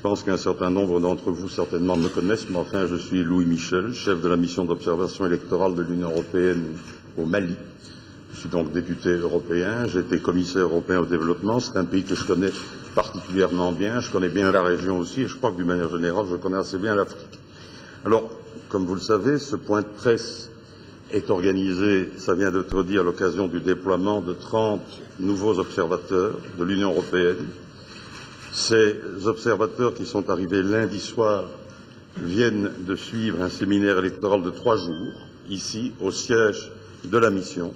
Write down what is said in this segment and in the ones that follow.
pense qu'un certain nombre d'entre vous certainement me connaissent, mais enfin je suis Louis Michel, chef de la mission d'observation électorale de l'Union européenne au Mali. Je suis donc député européen, j'ai été commissaire européen au développement, c'est un pays que je connais particulièrement bien, je connais bien la région aussi, et je crois que d'une manière générale, je connais assez bien l'Afrique. Alors, comme vous le savez, ce point de presse est organisé, ça vient d'être dit, à l'occasion du déploiement de 30 nouveaux observateurs de l'Union européenne. Ces observateurs qui sont arrivés lundi soir viennent de suivre un séminaire électoral de 3 jours, ici, au siège de la mission.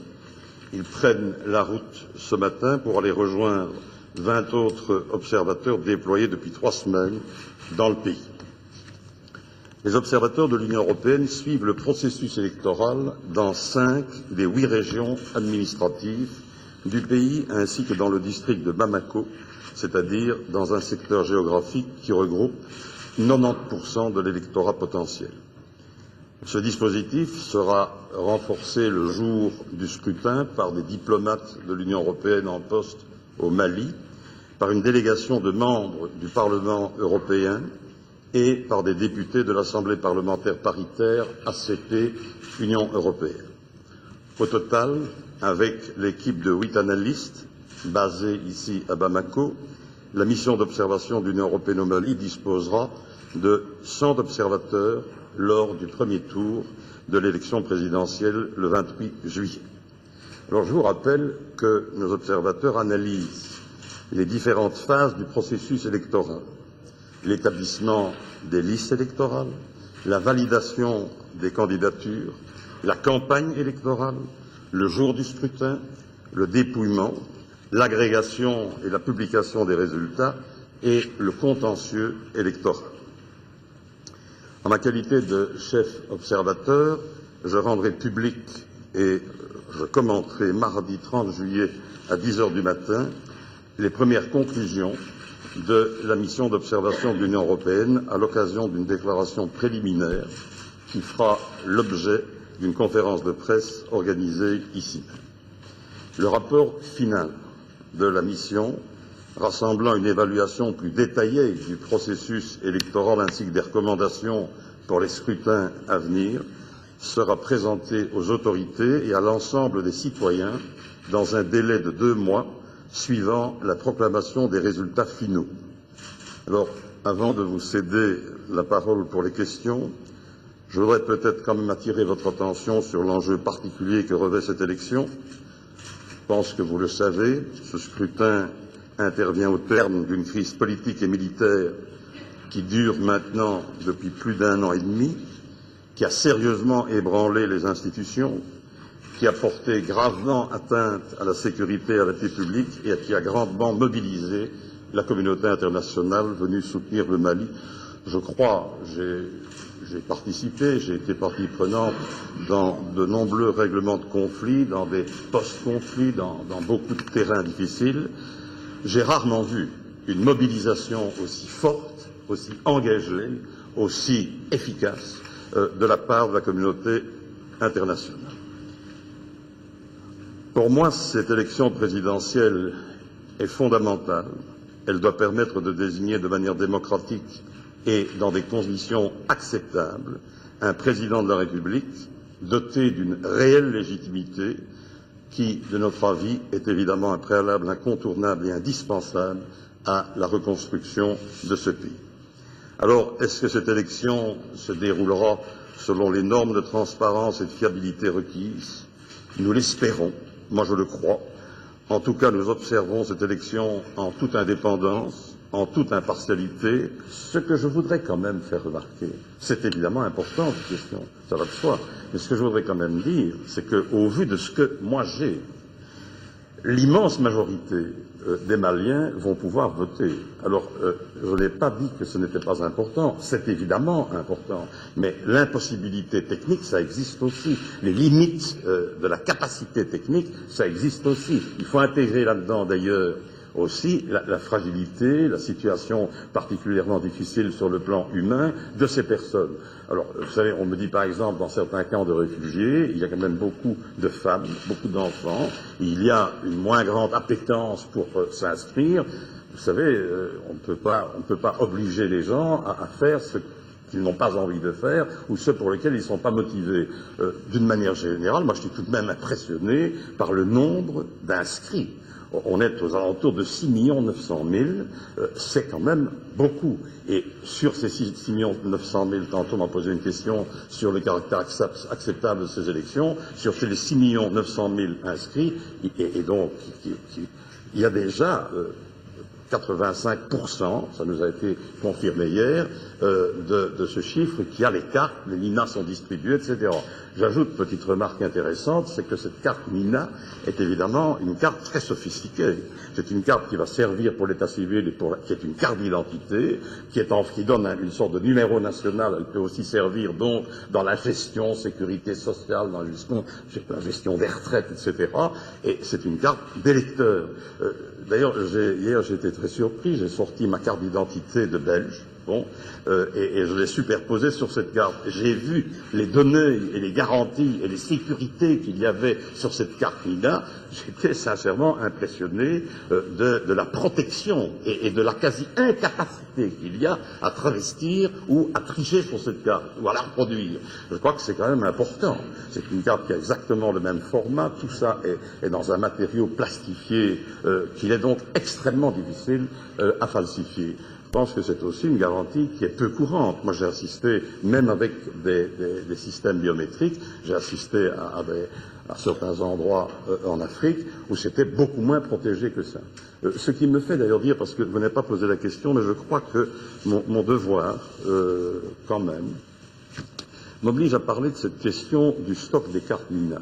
Ils prennent la route ce matin pour aller rejoindre 20 autres observateurs déployés depuis 3 semaines dans le pays. Les observateurs de l'Union européenne suivent le processus électoral dans 5 des 8 régions administratives du pays, ainsi que dans le district de Bamako, c'est-à-dire dans un secteur géographique qui regroupe 90% de l'électorat potentiel. Ce dispositif sera renforcé le jour du scrutin par des diplomates de l'Union européenne en poste au Mali, par une délégation de membres du Parlement européen et par des députés de l'Assemblée parlementaire paritaire ACP Union européenne. Au total, avec l'équipe de 8 analystes basée ici à Bamako, la mission d'observation de l'Union européenne au Mali disposera de 100 observateurs lors du premier tour de l'élection présidentielle le 28 juillet. Alors je vous rappelle que nos observateurs analysent les différentes phases du processus électoral, l'établissement des listes électorales, la validation des candidatures, la campagne électorale, le jour du scrutin, le dépouillement, l'agrégation et la publication des résultats et le contentieux électoral. En ma qualité de chef observateur, je rendrai public et je commenterai mardi 30 juillet à 10 heures du matin les premières conclusions de la mission d'observation de l'Union européenne à l'occasion d'une déclaration préliminaire qui fera l'objet d'une conférence de presse organisée ici. Le rapport final de la mission, rassemblant une évaluation plus détaillée du processus électoral ainsi que des recommandations pour les scrutins à venir, sera présenté aux autorités et à l'ensemble des citoyens dans un délai de 2 mois suivant la proclamation des résultats finaux. Alors, avant de vous céder la parole pour les questions, je voudrais peut-être quand même attirer votre attention sur l'enjeu particulier que revêt cette élection. Je pense que vous le savez, ce scrutin intervient au terme d'une crise politique et militaire qui dure maintenant depuis plus d'1 an et demi, qui a sérieusement ébranlé les institutions, qui a porté gravement atteinte à la sécurité et à la paix publique et qui a grandement mobilisé la communauté internationale venue soutenir le Mali. Je crois, j'ai participé, j'ai été partie prenante dans de nombreux règlements de conflits, dans des post-conflits, dans beaucoup de terrains difficiles. J'ai rarement vu une mobilisation aussi forte, aussi engagée, aussi efficace de la part de la communauté internationale. Pour moi, cette élection présidentielle est fondamentale. Elle doit permettre de désigner de manière démocratique et dans des conditions acceptables un président de la République doté d'une réelle légitimité qui, de notre avis, est évidemment un préalable incontournable et indispensable à la reconstruction de ce pays. Alors, est-ce que cette élection se déroulera selon les normes de transparence et de fiabilité requises? Nous l'espérons. Moi, je le crois. En tout cas, nous observons cette élection en toute indépendance, en toute impartialité. Ce que je voudrais quand même faire remarquer, c'est évidemment important, cette question, ça va de soi, mais ce que je voudrais quand même dire, c'est qu'au vu de ce que moi j'ai, l'immense majorité des Maliens vont pouvoir voter. Alors, je n'ai pas dit que ce n'était pas important, c'est évidemment important, mais l'impossibilité technique, ça existe aussi. Les limites de la capacité technique, ça existe aussi. Il faut intégrer là-dedans, d'ailleurs, aussi la fragilité, la situation particulièrement difficile sur le plan humain de ces personnes. Alors, vous savez, on me dit par exemple, dans certains camps de réfugiés, il y a quand même beaucoup de femmes, beaucoup d'enfants, il y a une moins grande appétence pour s'inscrire. Vous vous savez, on ne peut pas obliger les gens à faire ce qu'ils n'ont pas envie de faire ou ceux pour lesquels ils ne sont pas motivés. D'une manière générale, moi je suis tout de même impressionné par le nombre d'inscrits. On est aux alentours de 6 900 000, c'est quand même beaucoup. Et sur ces 6 900 000, tantôt on m'a posé une question sur le caractère acceptable de ces élections, sur ces 6 900 000 inscrits, et donc il y a déjà 85%, ça nous a été confirmé hier, de ce chiffre qui a les cartes, les NINA sont distribuées, etc. J'ajoute, petite remarque intéressante, c'est que cette carte NINA est évidemment une carte très sophistiquée. C'est une carte qui va servir pour l'état civil et qui est une carte d'identité, qui donne une sorte de numéro national. Elle peut aussi servir donc dans la gestion, sécurité sociale, dans la gestion des retraites, etc. Et c'est une carte d'électeur. D'ailleurs, hier j'ai été très surpris, j'ai sorti ma carte d'identité de Belge. Bon, et je l'ai superposé sur cette carte. J'ai vu les données et les garanties et les sécurités qu'il y avait sur cette carte NINA. J'étais sincèrement impressionné de la protection et de la quasi-incapacité qu'il y a à travestir ou à tricher sur cette carte ou à la reproduire. Je crois que c'est quand même important. C'est une carte qui a exactement le même format. Tout ça est dans un matériau plastifié qu'il est donc extrêmement difficile à falsifier. Je pense que c'est aussi une garantie qui est peu courante. Moi, j'ai assisté, même avec des systèmes biométriques, j'ai assisté à certains endroits en Afrique où c'était beaucoup moins protégé que ça. Ce qui me fait d'ailleurs dire, parce que vous n'avez pas posé la question, mais je crois que mon devoir, quand même, m'oblige à parler de cette question du stock des cartes NINA.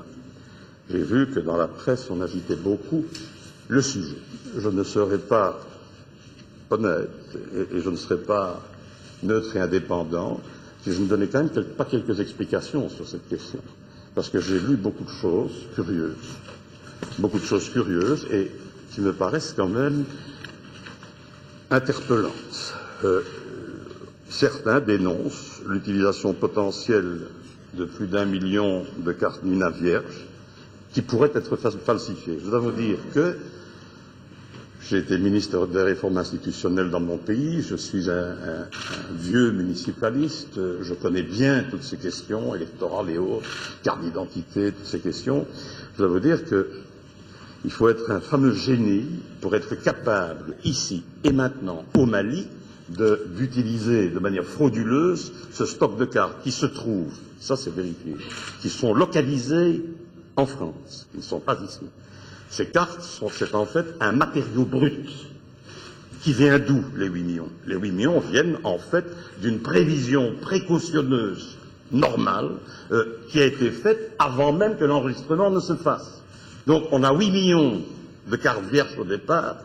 J'ai vu que dans la presse, on agitait beaucoup le sujet. Je ne serai pas honnête et je ne serai pas neutre et indépendant si je ne donnais quand même pas quelques explications sur cette question. Parce que j'ai lu beaucoup de choses curieuses et qui me paraissent quand même interpellantes. Certains dénoncent l'utilisation potentielle de plus d'1 million de cartes NINA vierges qui pourraient être falsifiées. Je dois vous dire que j'ai été ministre des réformes institutionnelles dans mon pays, je suis un vieux municipaliste, je connais bien toutes ces questions électorales et autres, carte d'identité, toutes ces questions. Je dois vous dire qu'il faut être un fameux génie pour être capable, ici et maintenant, au Mali, d'utiliser de manière frauduleuse ce stock de cartes qui se trouve, ça c'est vérifié, qui sont localisées en France, qui ne sont pas ici. Ces cartes c'est en fait un matériau brut qui vient d'où, les 8 millions? Les 8 millions viennent en fait d'une prévision précautionneuse normale qui a été faite avant même que l'enregistrement ne se fasse. Donc on a 8 millions de cartes vierges au départ,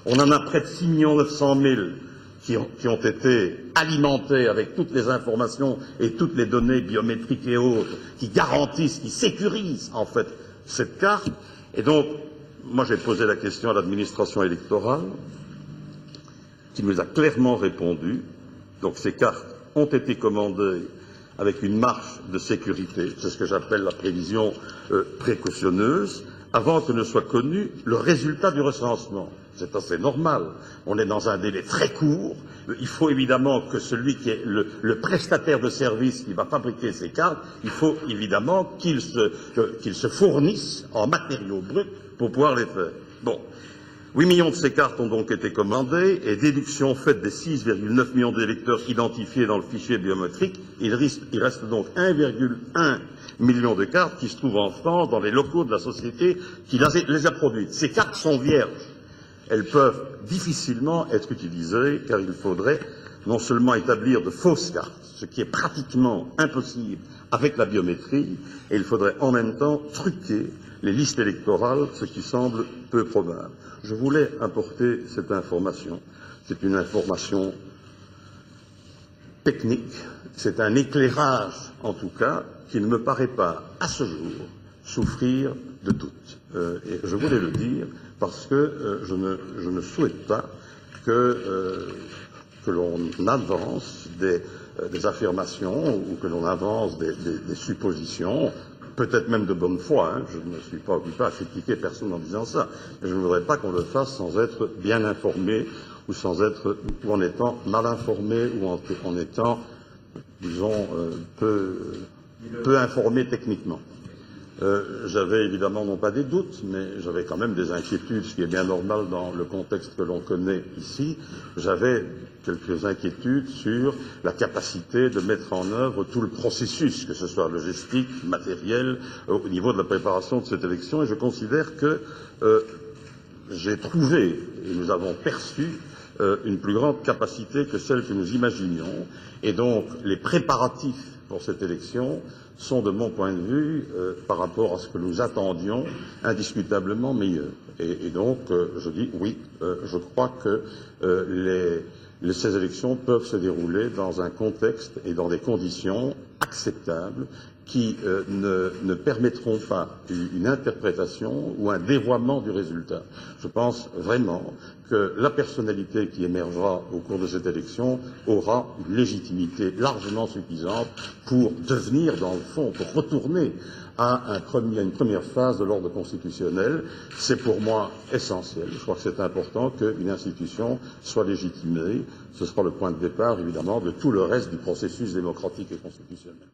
on en a près de 6 900 000 qui ont été alimentées avec toutes les informations et toutes les données biométriques et autres qui garantissent, qui sécurisent en fait cette carte. Et donc, moi j'ai posé la question à l'administration électorale qui nous a clairement répondu. Donc ces cartes ont été commandées avec une marge de sécurité, c'est ce que j'appelle la prévision précautionneuse, avant que ne soit connu le résultat du recensement. C'est assez normal. On est dans un délai très court. Il faut évidemment que celui qui est le prestataire de service qui va fabriquer ces cartes, il faut évidemment qu'il se fournisse en matériaux bruts pour pouvoir les faire. Bon. 8 millions de ces cartes ont donc été commandées et déduction faite des 6,9 millions d'électeurs identifiés dans le fichier biométrique, il reste donc 1,1 million de cartes qui se trouvent en France dans les locaux de la société qui les a produites. Ces cartes sont vierges. Elles peuvent difficilement être utilisées car il faudrait non seulement établir de fausses cartes, ce qui est pratiquement impossible avec la biométrie, et il faudrait en même temps truquer les listes électorales, ce qui semble peu probable. Je voulais apporter cette information. C'est une information technique, c'est un éclairage en tout cas qui ne me paraît pas à ce jour souffrir de doute. Et je voulais le dire parce que je ne souhaite pas que l'on avance des affirmations ou que l'on avance des suppositions, peut-être même de bonne foi, je ne me suis pas occupé à critiquer personne en disant ça, mais je ne voudrais pas qu'on le fasse sans être bien informé ou en étant mal informé ou en étant, disons, peu informé techniquement. J'avais évidemment non pas des doutes, mais j'avais quand même des inquiétudes, ce qui est bien normal dans le contexte que l'on connaît ici. J'avais quelques inquiétudes sur la capacité de mettre en œuvre tout le processus, que ce soit logistique, matériel, au niveau de la préparation de cette élection, et je considère que j'ai trouvé, et nous avons perçu, une plus grande capacité que celle que nous imaginions, et donc les préparatifs pour cette élection sont, de mon point de vue, par rapport à ce que nous attendions, indiscutablement meilleurs. Et donc, je dis oui, je crois que ces élections peuvent se dérouler dans un contexte et dans des conditions acceptables qui ne permettront pas une interprétation ou un dévoiement du résultat. Je pense vraiment que la personnalité qui émergera au cours de cette élection aura une légitimité largement suffisante pour devenir, dans le fond, pour retourner à une première phase de l'ordre constitutionnel. C'est pour moi essentiel. Je crois que c'est important qu'une institution soit légitimée. Ce sera le point de départ, évidemment, de tout le reste du processus démocratique et constitutionnel.